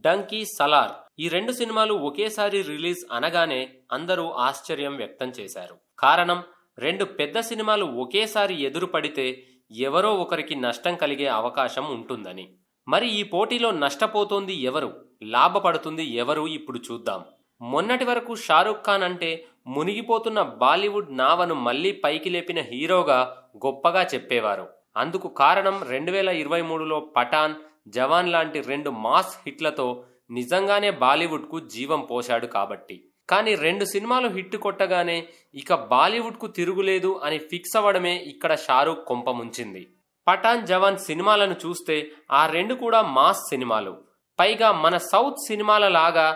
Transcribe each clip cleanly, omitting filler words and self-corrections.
Donkey, Salaar ఈ రెండు సినిమాలు ఒకేసారి రిలీజ్ అనగానే అందరూ ఆశ్చర్యం వ్యక్తం చేశారు. కారణం, రెండు పెద్ద సినిమాలు ఒకేసారి ఎదురుపడితే ఎవరో ఒకరికి నష్టం కలిగే అవకాశం ఉంటుందని. మరి ఈ పోటీలో నష్టపోతోంది ఎవరు, లాభపడుతుంది ఎవరు ఇప్పుడు చూద్దాం. మొన్నటి వరకు షారూఖ్ ఖాన్ అంటే మునిగిపోతున్న బాలీవుడ్ నావను మళ్లీ పైకి లేపిన హీరోగా గొప్పగా చెప్పేవారు. అందుకు కారణం 2023లో పఠాన్, జవాన్ లాంటి రెండు మాస్ హిట్లతో నిజంగానే బాలీవుడ్కు జీవం పోశాడు కాబట్టి. కానీ రెండు సినిమాలు హిట్ కొట్టగానే ఇక బాలీవుడ్కు తిరుగులేదు అని ఫిక్స్ అవ్వడమే ఇక్కడ షారూఖ్ కొంప ముంచింది. పఠాన్, జవాన్ సినిమాలను చూస్తే ఆ రెండు కూడా మాస్ సినిమాలు. పైగా మన సౌత్ సినిమాల లాగా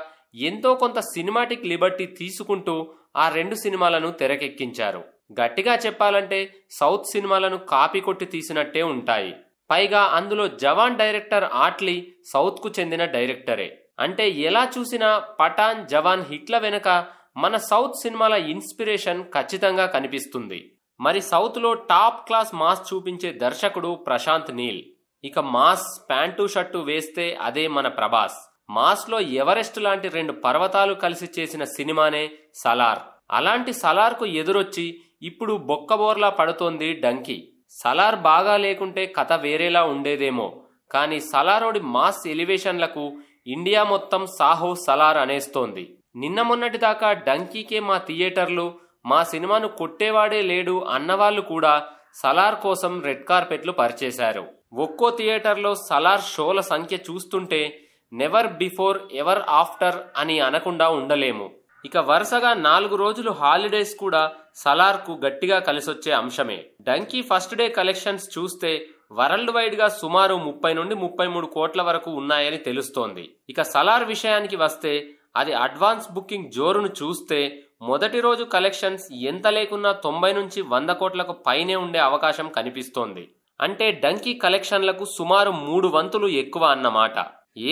ఎంతో కొంత సినిమాటిక్ లిబర్టీ తీసుకుంటూ ఆ రెండు సినిమాలను తెరకెక్కించారు. గట్టిగా చెప్పాలంటే సౌత్ సినిమాలను కాపీ కొట్టి తీసినట్టే ఉంటాయి. పైగా అందులో జవాన్ డైరెక్టర్ ఆట్లీ సౌత్ కు చెందిన డైరెక్టరే. అంటే ఎలా చూసినా పఠాన్, జవాన్ హిట్ల వెనుక మన సౌత్ సినిమాల ఇన్స్పిరేషన్ ఖచ్చితంగా కనిపిస్తుంది. మరి సౌత్ లో టాప్ క్లాస్ మాస్ చూపించే దర్శకుడు ప్రశాంత్ నీల్. ఇక మాస్ ప్యాంటు షర్టు వేస్తే అదే మన ప్రభాస్. మాస్ లో ఎవరెస్ట్ లాంటి రెండు పర్వతాలు కలిసి చేసిన సినిమానే సలార్. అలాంటి సలార్ కు ఎదురొచ్చి ఇప్పుడు బొక్కబోర్లా పడుతోంది డంకీ. సలార్ బాగా లేకుంటే కథ వేరేలా ఉండేదేమో, కానీ సలారోడి మాస్ ఎలివేషన్లకు ఇండియా మొత్తం సాహో సలార్ అనేస్తోంది. నిన్న మొన్నటి దాకా డంకీకే మా థియేటర్లు, మా సినిమాను కొట్టేవాడే లేడు అన్నవాళ్లు కూడా సలార్ కోసం రెడ్ కార్పెట్లు పరిచేశారు. ఒక్కో థియేటర్లో సలార్ షోల సంఖ్య చూస్తుంటే నెవర్ బిఫోర్ ఎవర్ ఆఫ్టర్ అని అనకుండా ఉండలేము. ఇక వరుసగా 4 రోజులు హాలిడేస్ కూడా సలార్ కు గట్టిగా కలిసొచ్చే అంశమే. డంకీ ఫస్ట్ డే కలెక్షన్స్ చూస్తే వరల్డ్ వైడ్ గా సుమారు 30 నుండి 33 కోట్ల వరకు ఉన్నాయని తెలుస్తోంది. ఇక సలార్ విషయానికి వస్తే అది అడ్వాన్స్ బుకింగ్ జోరును చూస్తే మొదటి రోజు కలెక్షన్స్ ఎంత లేకున్నా 90 నుంచి 100 కోట్లకు పైనే ఉండే అవకాశం కనిపిస్తోంది. అంటే డంకీ కలెక్షన్లకు సుమారు 3 వంతులు ఎక్కువ అన్నమాట.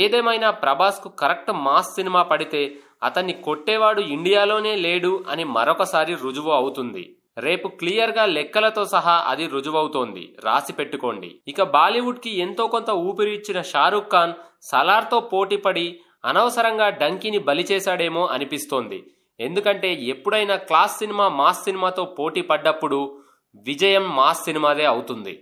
ఏదేమైనా ప్రభాస్ కు కరెక్ట్ మాస్ సినిమా పడితే అతన్ని కొట్టేవాడు ఇండియాలోనే లేడు అని మరొకసారి రుజువు అవుతుంది. రేపు క్లియర్ గా లెక్కలతో సహా అది రుజువవుతోంది, రాసి పెట్టుకోండి. ఇక బాలీవుడ్ కి ఎంతో కొంత ఊపిరి ఇచ్చిన షారూఖ్ ఖాన్ సలార్ తో పోటీపడి అనవసరంగా డంకీని బలి చేశాడేమో అనిపిస్తోంది. ఎందుకంటే ఎప్పుడైనా క్లాస్ సినిమా మాస్ సినిమాతో పోటీ పడ్డప్పుడు విజయం మాస్ సినిమాదే అవుతుంది.